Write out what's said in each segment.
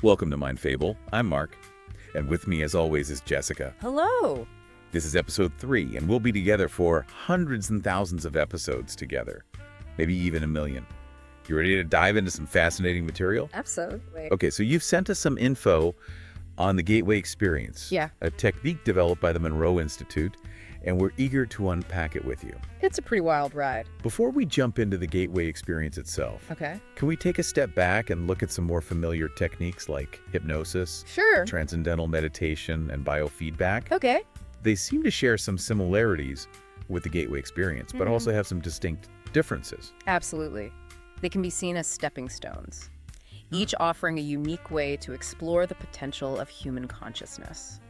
Welcome to Mind Fable. I'm Mark, and with me as always is Jessica. Hello. This is episode 3, and we'll be together for hundreds and thousands of episodes together, maybe even a million. You ready to dive into some fascinating material? Absolutely. Okay, so you've sent us some info on the Gateway Experience, Yeah. a technique developed by the Monroe Institute, and we're eager to unpack it with you. It's a pretty wild ride. Before we jump into the Gateway Experience itself, Okay. can we take a step back and look at some more familiar techniques like hypnosis, Sure. transcendental meditation, and biofeedback? Okay. They seem to share some similarities with the Gateway Experience, but also have some distinct differences. Absolutely. They can be seen as stepping stones, each offering a unique way to explore the potential of human consciousness.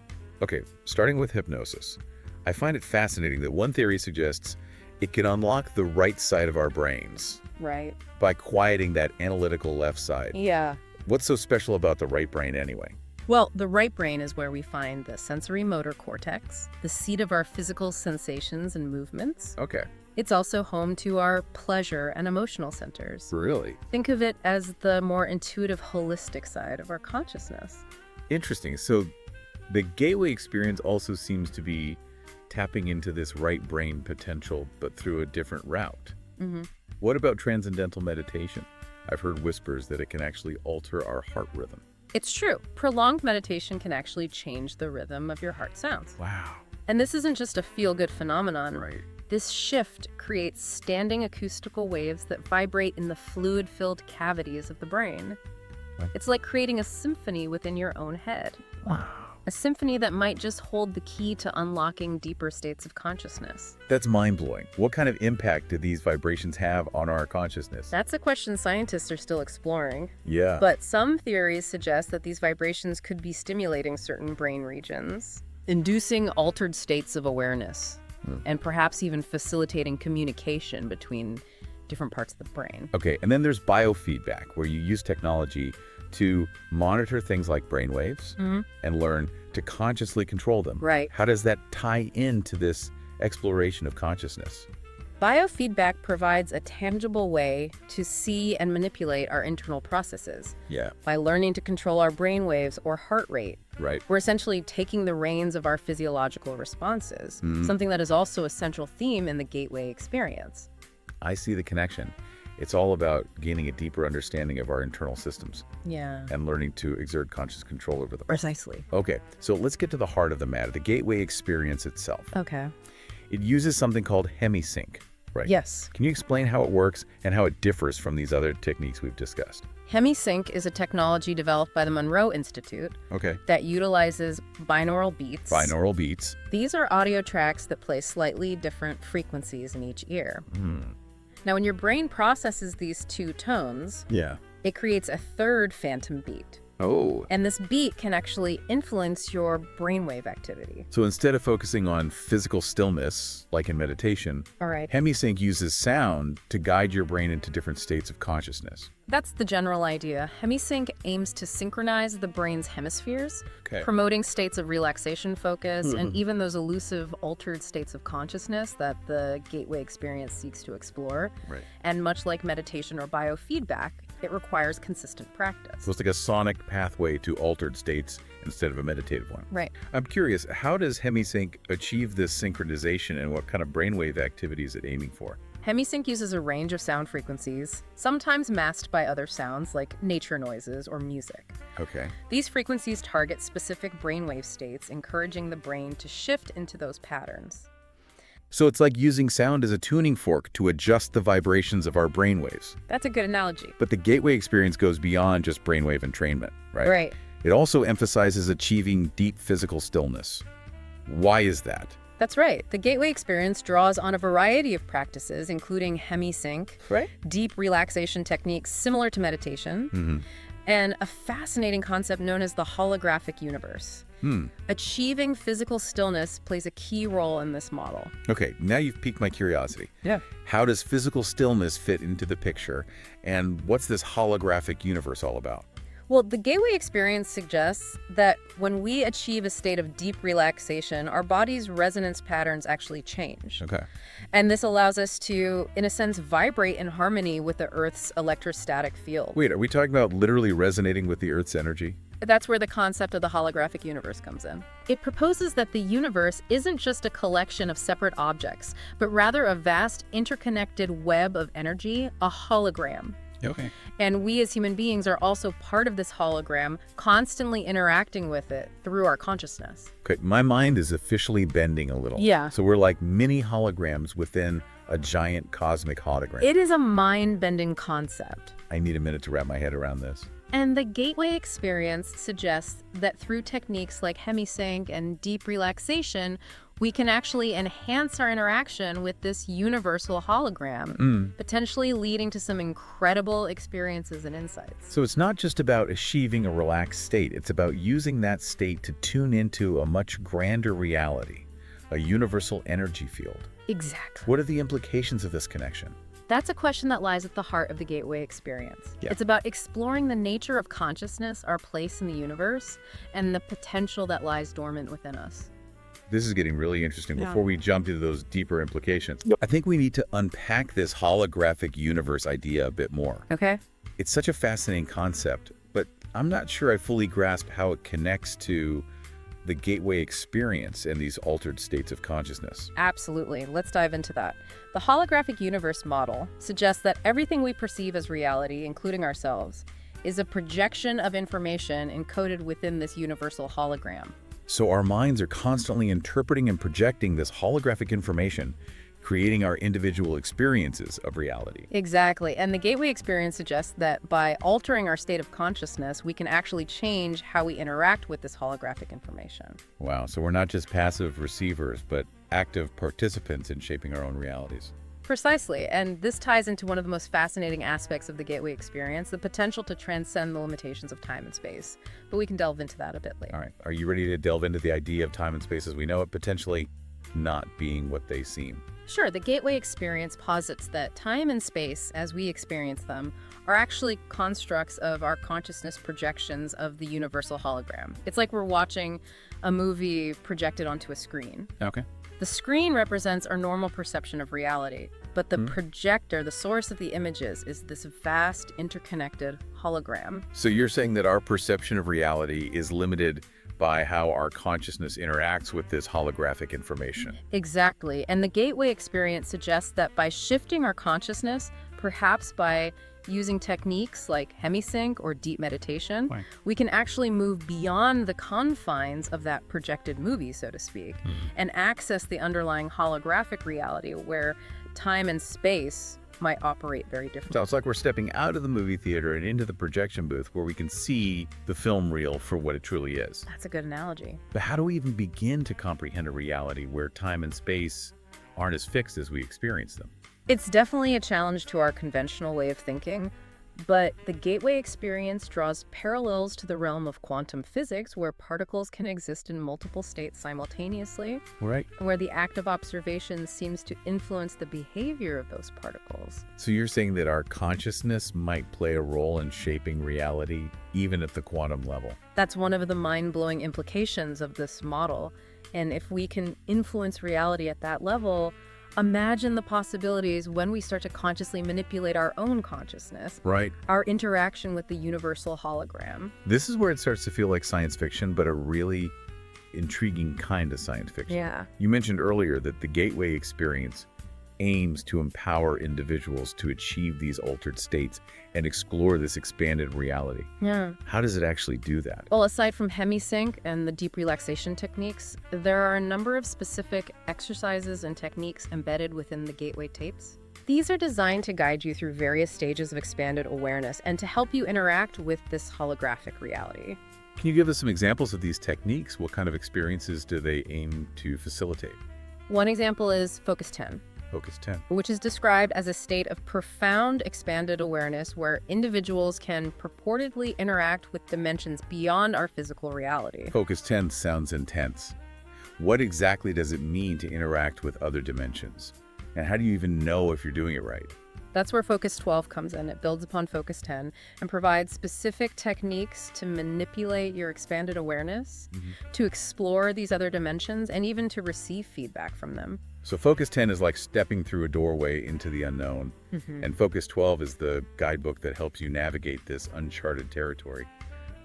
Okay, starting with hypnosis. I find it fascinating that one theory suggests it can unlock the right side of our brains Right. by quieting that analytical left side. Yeah. What's so special about the right brain anyway? Well, the right brain is where we find the sensory motor cortex, the seat of our physical sensations and movements. Okay. It's also home to our pleasure and emotional centers. Really? Think of it as the more intuitive, holistic side of our consciousness. Interesting. So the Gateway Experience also seems to be tapping into this right brain potential, but through a different route. Mm-hmm. What about transcendental meditation? I've heard whispers that it can actually alter our heart rhythm. It's true. Prolonged meditation can actually change the rhythm of your heart sounds. Wow. And this isn't just a feel-good phenomenon. Right. This shift creates standing acoustical waves that vibrate in the fluid-filled cavities of the brain. What? It's like creating a symphony within your own head. Wow. A symphony that might just hold the key to unlocking deeper states of consciousness. That's mind-blowing. What kind of impact do these vibrations have on our consciousness? That's a question scientists are still exploring. Yeah. But some theories suggest that these vibrations could be stimulating certain brain regions, inducing altered states of awareness, and perhaps even facilitating communication between different parts of the brain. Okay, and then there's biofeedback, where you use technology to monitor things like brainwaves and learn to consciously control them. Right. How does that tie into this exploration of consciousness? Biofeedback provides a tangible way to see and manipulate our internal processes. Yeah. By learning to control our brain waves or heart rate, Right. we're essentially taking the reins of our physiological responses, something that is also a central theme in the Gateway Experience. I see the connection. It's all about gaining a deeper understanding of our internal systems Yeah. and learning to exert conscious control over them. Precisely. Okay, so let's get to the heart of the matter, the Gateway Experience itself. Okay. It uses something called Hemi-Sync, right? Yes. Can you explain how it works and how it differs from these other techniques we've discussed? Hemi-Sync is a technology developed by the Monroe Institute Okay. that utilizes binaural beats. Binaural beats. These are audio tracks that play slightly different frequencies in each ear. Now, when your brain processes these two tones, Yeah. it creates a third phantom beat. Oh. And this beat can actually influence your brainwave activity. So instead of focusing on physical stillness, like in meditation, All right. Hemi-Sync uses sound to guide your brain into different states of consciousness. That's the general idea. Hemi-Sync aims to synchronize the brain's hemispheres, Okay. promoting states of relaxation, focus, and even those elusive altered states of consciousness that the Gateway Experience seeks to explore. Right. And much like meditation or biofeedback, it requires consistent practice. So it's like a sonic pathway to altered states instead of a meditative one. Right. I'm curious, how does Hemi-Sync achieve this synchronization and what kind of brainwave activity is it aiming for? Hemi-Sync uses a range of sound frequencies, sometimes masked by other sounds like nature noises or music. Okay. These frequencies target specific brainwave states, encouraging the brain to shift into those patterns. So it's like using sound as a tuning fork to adjust the vibrations of our brainwaves. That's a good analogy. But the Gateway Experience goes beyond just brainwave entrainment, right? Right. It also emphasizes achieving deep physical stillness. Why is that? That's right. The Gateway Experience draws on a variety of practices, including Hemi-Sync, Right. deep relaxation techniques similar to meditation, and a fascinating concept known as the holographic universe. Achieving physical stillness plays a key role in this model. Okay, now you've piqued my curiosity. Yeah. How does physical stillness fit into the picture, and what's this holographic universe all about? Well, the Gateway Experience suggests that when we achieve a state of deep relaxation, our body's resonance patterns actually change. Okay. And this allows us to, in a sense, vibrate in harmony with the Earth's electrostatic field. Wait, are we talking about literally resonating with the Earth's energy? That's where the concept of the holographic universe comes in. It proposes that the universe isn't just a collection of separate objects, but rather a vast, interconnected web of energy, a hologram. Okay. And we as human beings are also part of this hologram, constantly interacting with it through our consciousness. Okay, my mind is officially bending a little. Yeah. So we're like mini holograms within a giant cosmic hologram. It is a mind-bending concept. I need a minute to wrap my head around this. And the Gateway Experience suggests that through techniques like Hemi-Sync and deep relaxation, we can actually enhance our interaction with this universal hologram, potentially leading to some incredible experiences and insights. So it's not just about achieving a relaxed state, it's about using that state to tune into a much grander reality, a universal energy field. Exactly. What are the implications of this connection? That's a question that lies at the heart of the Gateway Experience. Yeah. It's about exploring the nature of consciousness, our place in the universe, and the potential that lies dormant within us. This is getting really interesting. Yeah. Before we jump into those deeper implications, I think we need to unpack this holographic universe idea a bit more. Okay. It's such a fascinating concept, but I'm not sure I fully grasp how it connects to the Gateway Experience and these altered states of consciousness. Absolutely. Let's dive into that. The holographic universe model suggests that everything we perceive as reality, including ourselves, is a projection of information encoded within this universal hologram. So our minds are constantly interpreting and projecting this holographic information, creating our individual experiences of reality. Exactly. And the Gateway Experience suggests that by altering our state of consciousness, we can actually change how we interact with this holographic information. Wow, so we're not just passive receivers, but active participants in shaping our own realities. Precisely. And this ties into one of the most fascinating aspects of the Gateway Experience, the potential to transcend the limitations of time and space. But we can delve into that a bit later. All right, are you ready to delve into the idea of time and space as we know it potentially not being what they seem? Sure, the Gateway Experience posits that time and space, as we experience them, are actually constructs of our consciousness projections of the universal hologram. It's like we're watching a movie projected onto a screen. Okay. The screen represents our normal perception of reality, but the projector, the source of the images, is this vast, interconnected hologram. So you're saying that our perception of reality is limited by how our consciousness interacts with this holographic information. Exactly. And the Gateway Experience suggests that by shifting our consciousness, perhaps by using techniques like Hemi-Sync or deep meditation, we can actually move beyond the confines of that projected movie, so to speak, and access the underlying holographic reality where time and space might operate very differently. So it's like we're stepping out of the movie theater and into the projection booth where we can see the film reel for what it truly is. That's a good analogy. But how do we even begin to comprehend a reality where time and space aren't as fixed as we experience them? It's definitely a challenge to our conventional way of thinking, but the Gateway Experience draws parallels to the realm of quantum physics, where particles can exist in multiple states simultaneously, Right. where the act of observation seems to influence the behavior of those particles. So you're saying that our consciousness might play a role in shaping reality even at the quantum level? That's one of the mind-blowing implications of this model. And if we can influence reality at that level, imagine the possibilities when we start to consciously manipulate our own consciousness, Right. our interaction with the universal hologram. This is where it starts to feel like science fiction, but a really intriguing kind of science fiction. Yeah. You mentioned earlier that the Gateway Experience aims to empower individuals to achieve these altered states and explore this expanded reality. Yeah. How does it actually do that? Well, aside from Hemi-Sync and the deep relaxation techniques, there are a number of specific exercises and techniques embedded within the Gateway tapes. These are designed to guide you through various stages of expanded awareness and to help you interact with this holographic reality. Can you give us some examples of these techniques? What kind of experiences do they aim to facilitate? One example is Focus 10. Focus 10. Which is described as a state of profound expanded awareness where individuals can purportedly interact with dimensions beyond our physical reality. Focus 10 sounds intense. What exactly does it mean to interact with other dimensions? And how do you even know if you're doing it right? That's where Focus 12 comes in. It builds upon Focus 10 and provides specific techniques to manipulate your expanded awareness, to explore these other dimensions, and even to receive feedback from them. So Focus 10 is like stepping through a doorway into the unknown, and Focus 12 is the guidebook that helps you navigate this uncharted territory.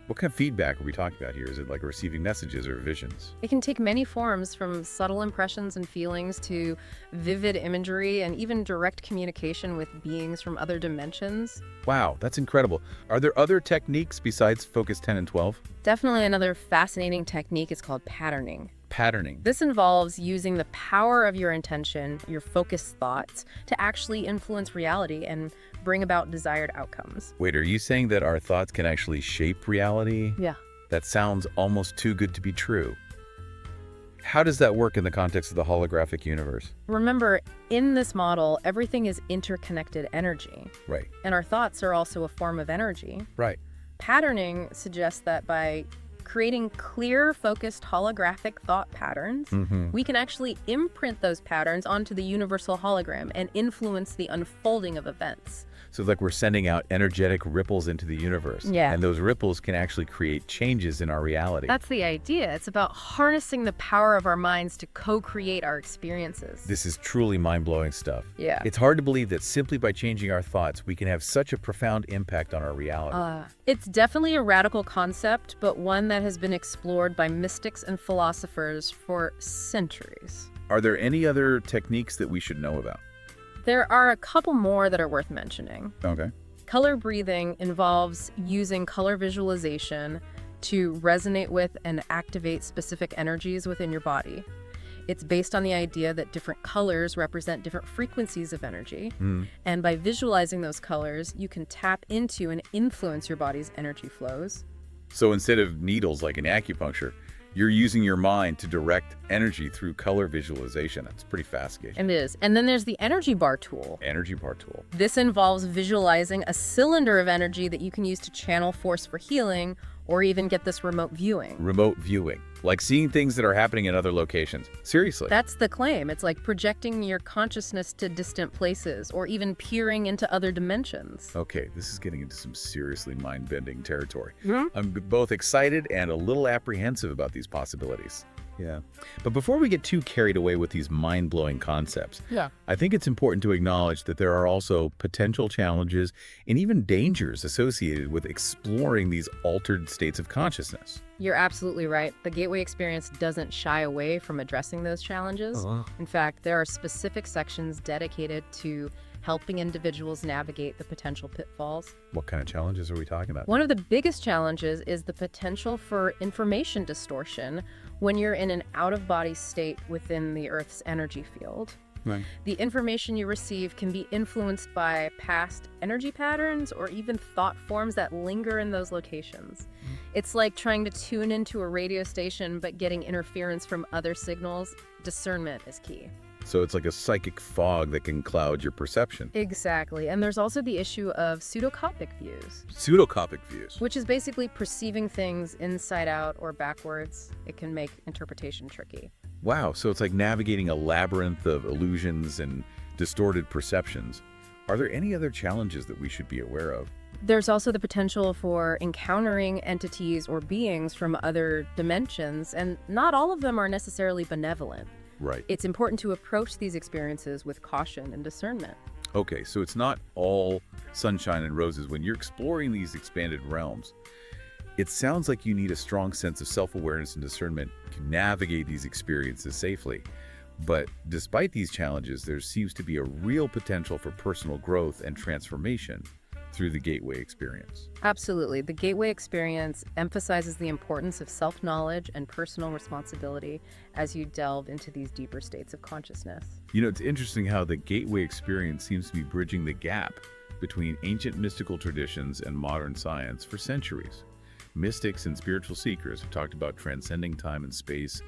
What kind of feedback are we talking about here? Is it like receiving messages or visions? It can take many forms, from subtle impressions and feelings to vivid imagery and even direct communication with beings from other dimensions. Wow, that's incredible. Are there other techniques besides Focus 10 and 12? Definitely another fascinating technique is called patterning. Patterning. This involves using the power of your intention, your focused thoughts, to actually influence reality and bring about desired outcomes. Wait, are you saying that our thoughts can actually shape reality? Yeah. That sounds almost too good to be true. How does that work in the context of the holographic universe? Remember, in this model, everything is interconnected energy. Right. And our thoughts are also a form of energy. Right. Patterning suggests that by creating clear, focused holographic thought patterns, we can actually imprint those patterns onto the universal hologram and influence the unfolding of events. So like we're sending out energetic ripples into the universe. Yeah. And those ripples can actually create changes in our reality. That's the idea. It's about harnessing the power of our minds to co-create our experiences. This is truly mind-blowing stuff. Yeah. It's hard to believe that simply by changing our thoughts, we can have such a profound impact on our reality. It's definitely a radical concept, but one that has been explored by mystics and philosophers for centuries. Are there any other techniques that we should know about? There are a couple more that are worth mentioning. Okay. Color breathing involves using color visualization to resonate with and activate specific energies within your body. It's based on the idea that different colors represent different frequencies of energy. And by visualizing those colors, you can tap into and influence your body's energy flows. So instead of needles like in acupuncture, you're using your mind to direct energy through color visualization. That's pretty fascinating. It is. And then there's the energy bar tool. Energy bar tool. This involves visualizing a cylinder of energy that you can use to channel force for healing, or even get this remote viewing. Remote viewing. Like seeing things that are happening in other locations. Seriously. That's the claim. It's like projecting your consciousness to distant places, or even peering into other dimensions. Okay, this is getting into some seriously mind-bending territory. I'm both excited and a little apprehensive about these possibilities. Yeah. But before we get too carried away with these mind-blowing concepts, I think it's important to acknowledge that there are also potential challenges and even dangers associated with exploring these altered states of consciousness. You're absolutely right. The Gateway Experience doesn't shy away from addressing those challenges. In fact, there are specific sections dedicated to helping individuals navigate the potential pitfalls. What kind of challenges are we talking about? One of the biggest challenges is the potential for information distortion when you're in an out-of-body state within the Earth's energy field. Right. The information you receive can be influenced by past energy patterns or even thought forms that linger in those locations. It's like trying to tune into a radio station but getting interference from other signals. Discernment is key. So it's like a psychic fog that can cloud your perception. Exactly. And there's also the issue of pseudocopic views. Pseudocopic views. Which is basically perceiving things inside out or backwards. It can make interpretation tricky. Wow, so it's like navigating a labyrinth of illusions and distorted perceptions. Are there any other challenges that we should be aware of? There's also the potential for encountering entities or beings from other dimensions, and not all of them are necessarily benevolent. Right. It's important to approach these experiences with caution and discernment. Okay, so it's not all sunshine and roses. When you're exploring these expanded realms, it sounds like you need a strong sense of self-awareness and discernment to navigate these experiences safely. But despite these challenges, there seems to be a real potential for personal growth and transformation through the Gateway Experience. Absolutely. The Gateway Experience emphasizes the importance of self-knowledge and personal responsibility as you delve into these deeper states of consciousness. You know, it's interesting how the Gateway Experience seems to be bridging the gap between ancient mystical traditions and modern science for centuries. Mystics and spiritual seekers have talked about transcending time and space,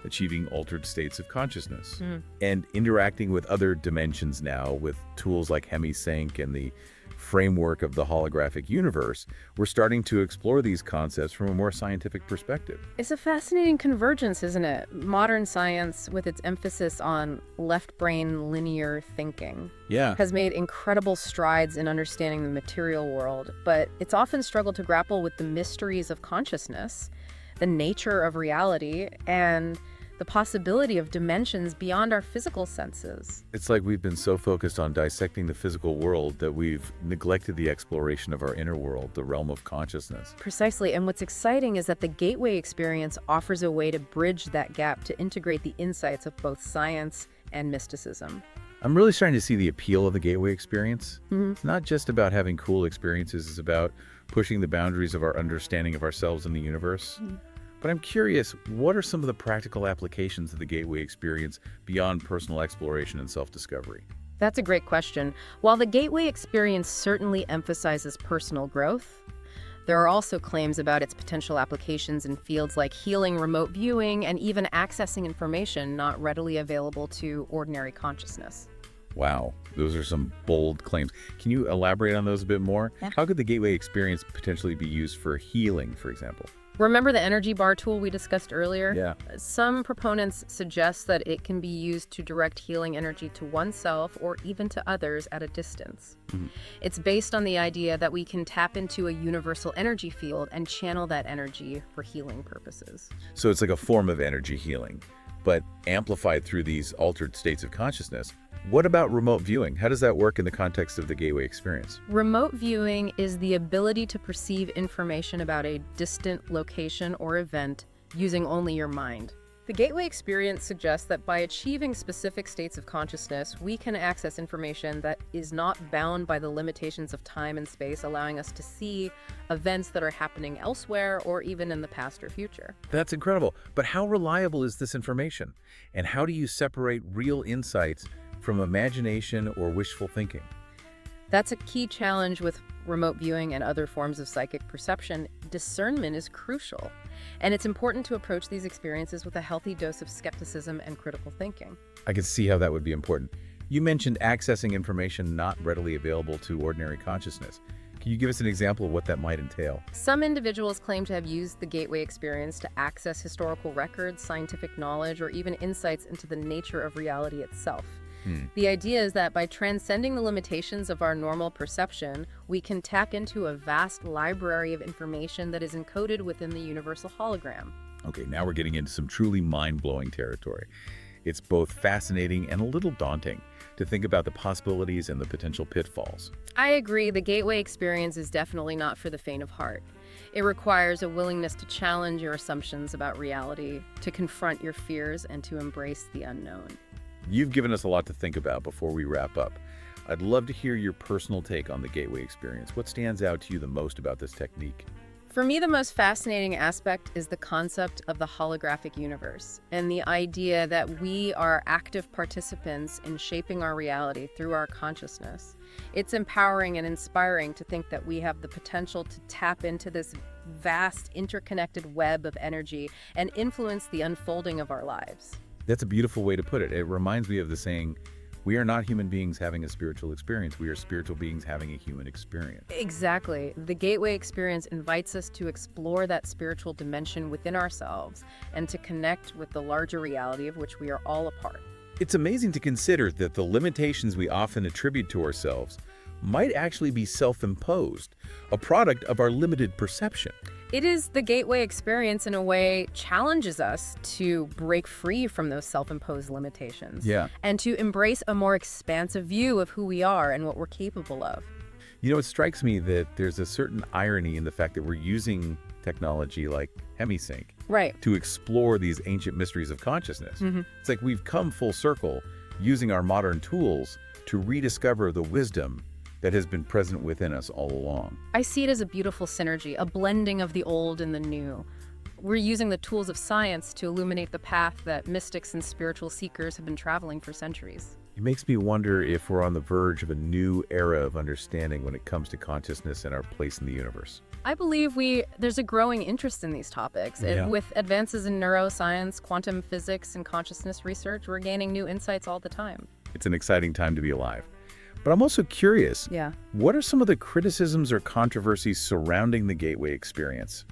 achieving altered states of consciousness, and interacting with other dimensions now with tools like Hemi-Sync and the framework of the holographic universe, we're starting to explore these concepts from a more scientific perspective. It's a fascinating convergence, isn't it? Modern science, with its emphasis on left brain linear thinking, has made incredible strides in understanding the material world, but it's often struggled to grapple with the mysteries of consciousness, the nature of reality, and the possibility of dimensions beyond our physical senses. It's like we've been so focused on dissecting the physical world that we've neglected the exploration of our inner world, the realm of consciousness. Precisely, and what's exciting is that the Gateway Experience offers a way to bridge that gap to integrate the insights of both science and mysticism. I'm really starting to see the appeal of the Gateway Experience. It's not just about having cool experiences, it's about pushing the boundaries of our understanding of ourselves and the universe. But I'm curious, what are some of the practical applications of the Gateway Experience beyond personal exploration and self-discovery? That's a great question. While the Gateway Experience certainly emphasizes personal growth, there are also claims about its potential applications in fields like healing, remote viewing, and even accessing information not readily available to ordinary consciousness. Wow, those are some bold claims. Can you elaborate on those a bit more? Yeah. How could the Gateway Experience potentially be used for healing, for example? Remember the energy bar tool we discussed earlier? Yeah. Some proponents suggest that it can be used to direct healing energy to oneself or even to others at a distance. It's based on the idea that we can tap into a universal energy field and channel that energy for healing purposes. So it's like a form of energy healing, but amplified through these altered states of consciousness. What about remote viewing? How does that work in the context of the Gateway Experience? Remote viewing is the ability to perceive information about a distant location or event using only your mind. The Gateway Experience suggests that by achieving specific states of consciousness, we can access information that is not bound by the limitations of time and space, allowing us to see events that are happening elsewhere or even in the past or future. That's incredible. But how reliable is this information? And how do you separate real insights from imagination or wishful thinking? That's a key challenge with remote viewing and other forms of psychic perception. Discernment is crucial, and it's important to approach these experiences with a healthy dose of skepticism and critical thinking. I can see how that would be important. You mentioned accessing information not readily available to ordinary consciousness. Can you give us an example of what that might entail? Some individuals claim to have used the Gateway Experience to access historical records, scientific knowledge, or even insights into the nature of reality itself. The idea is that by transcending the limitations of our normal perception, we can tap into a vast library of information that is encoded within the universal hologram. Okay, now we're getting into some truly mind-blowing territory. It's both fascinating and a little daunting to think about the possibilities and the potential pitfalls. I agree, the Gateway Experience is definitely not for the faint of heart. It requires a willingness to challenge your assumptions about reality, to confront your fears, and to embrace the unknown. You've given us a lot to think about before we wrap up. I'd love to hear your personal take on the Gateway Experience. What stands out to you the most about this technique? For me, the most fascinating aspect is the concept of the holographic universe and the idea that we are active participants in shaping our reality through our consciousness. It's empowering and inspiring to think that we have the potential to tap into this vast, interconnected web of energy and influence the unfolding of our lives. That's a beautiful way to put it. It reminds me of the saying, we are not human beings having a spiritual experience. We are spiritual beings having a human experience. Exactly. The Gateway Experience invites us to explore that spiritual dimension within ourselves and to connect with the larger reality of which we are all a part. It's amazing to consider that the limitations we often attribute to ourselves might actually be self-imposed, a product of our limited perception. It is the Gateway Experience, in a way, challenges us to break free from those self-imposed limitations and to embrace a more expansive view of who we are and what we're capable of. You know, it strikes me that there's a certain irony in the fact that we're using technology like Hemi-Sync to explore these ancient mysteries of consciousness. It's like we've come full circle using our modern tools to rediscover the wisdom that has been present within us all along. I see it as a beautiful synergy, a blending of the old and the new. We're using the tools of science to illuminate the path that mystics and spiritual seekers have been traveling for centuries. It makes me wonder if we're on the verge of a new era of understanding when it comes to consciousness and our place in the universe. I believe there's a growing interest in these topics. With advances in neuroscience, quantum physics, and consciousness research, we're gaining new insights all the time. It's an exciting time to be alive. But I'm also curious, Yeah. what are some of the criticisms or controversies surrounding the Gateway experience?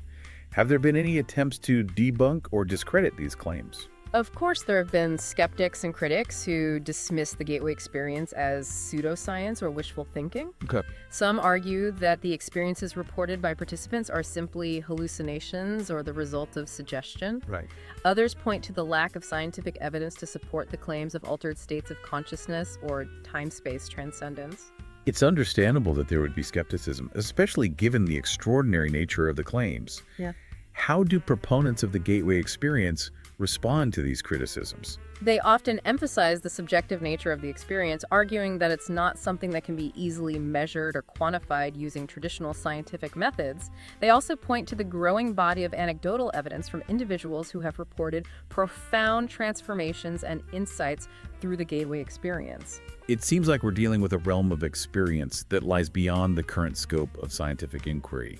Have there been any attempts to debunk or discredit these claims? Of course, there have been skeptics and critics who dismiss the Gateway experience as pseudoscience or wishful thinking. Okay. Some argue that the experiences reported by participants are simply hallucinations or the result of suggestion. Right. Others point to the lack of scientific evidence to support the claims of altered states of consciousness or time-space transcendence. It's understandable that there would be skepticism, especially given the extraordinary nature of the claims. Yeah. How do proponents of the Gateway experience respond to these criticisms? They often emphasize the subjective nature of the experience, arguing that it's not something that can be easily measured or quantified using traditional scientific methods. They also point to the growing body of anecdotal evidence from individuals who have reported profound transformations and insights through the Gateway experience. It seems like we're dealing with a realm of experience that lies beyond the current scope of scientific inquiry.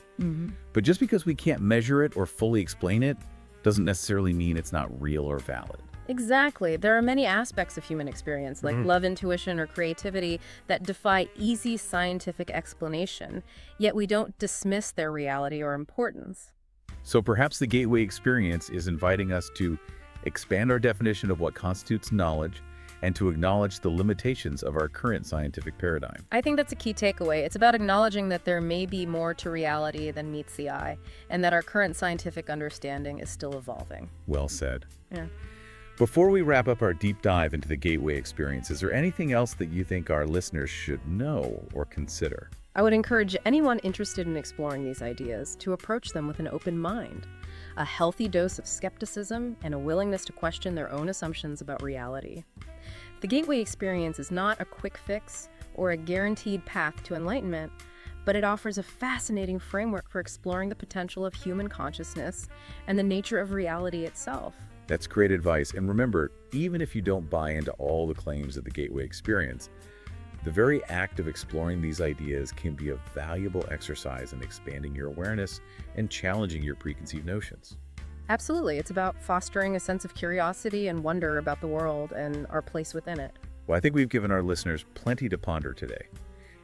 But just because we can't measure it or fully explain it doesn't necessarily mean it's not real or valid. Exactly. There are many aspects of human experience, like love, intuition, or creativity, that defy easy scientific explanation, yet we don't dismiss their reality or importance. So perhaps the Gateway experience is inviting us to expand our definition of what constitutes knowledge and to acknowledge the limitations of our current scientific paradigm. I think that's a key takeaway. It's about acknowledging that there may be more to reality than meets the eye, and that our current scientific understanding is still evolving. Well said. Yeah. Before we wrap up our deep dive into the Gateway experience, is there anything else that you think our listeners should know or consider? I would encourage anyone interested in exploring these ideas to approach them with an open mind, a healthy dose of skepticism, and a willingness to question their own assumptions about reality. The Gateway experience is not a quick fix or a guaranteed path to enlightenment, but it offers a fascinating framework for exploring the potential of human consciousness and the nature of reality itself. That's great advice. And remember, even if you don't buy into all the claims of the Gateway experience, the very act of exploring these ideas can be a valuable exercise in expanding your awareness and challenging your preconceived notions. Absolutely. It's about fostering a sense of curiosity and wonder about the world and our place within it. Well, I think we've given our listeners plenty to ponder today.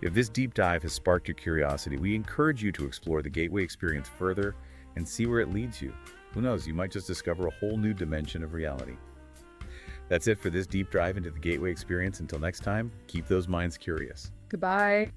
If this deep dive has sparked your curiosity, we encourage you to explore the Gateway experience further and see where it leads you. Who knows, you might just discover a whole new dimension of reality. That's it for this deep dive into the Gateway experience. Until next time, keep those minds curious. Goodbye.